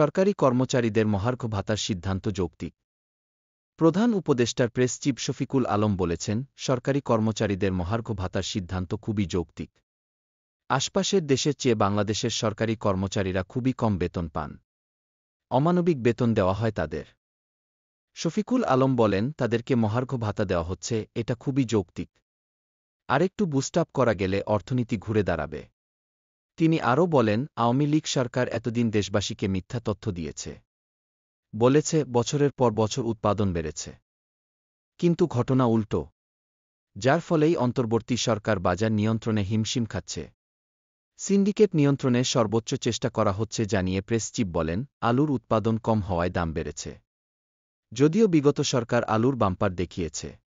সরকারি কর্মচারীদের মহার্ঘ ভাতার সিদ্ধান্ত যৌক্তিক। প্রধান উপদেষ্টার প্রেস চিফ শফিকুল আলম বলেছেন, সরকারি কর্মচারীদের মহার্ঘ ভাতার সিদ্ধান্ত খুবই যৌক্তিক। আশপাশের দেশের চেয়ে বাংলাদেশের সরকারি কর্মচারীরা খুবই কম বেতন পান। অমানবিক বেতন দেওয়া হয় তাদের। শফিকুল আলম বলেন, তাদেরকে মহার্ঘ ভাতা দেওয়া হচ্ছে, এটা খুবই যৌক্তিক। আরেকটু বুস্ট আপ করা গেলে অর্থনীতি ঘুরে দাঁড়াবে। তিনি আরও বলেন, আওয়ামী লীগ সরকার এতদিন দেশবাসীকে মিথ্যা তথ্য দিয়েছে। বলেছে, বছরের পর বছর উৎপাদন বেড়েছে। কিন্তু ঘটনা উল্টো। যার ফলেই অন্তর্বর্তী সরকার বাজার নিয়ন্ত্রণে হিমশিম খাচ্ছে। সিন্ডিকেট নিয়ন্ত্রণে সর্বোচ্চ চেষ্টা করা হচ্ছে জানিয়ে প্রেস চিফ বলেন, আলুর উৎপাদন কম হওয়ায় দাম বেড়েছে। যদিও বিগত সরকার আলুর বাম্পার দেখিয়েছে।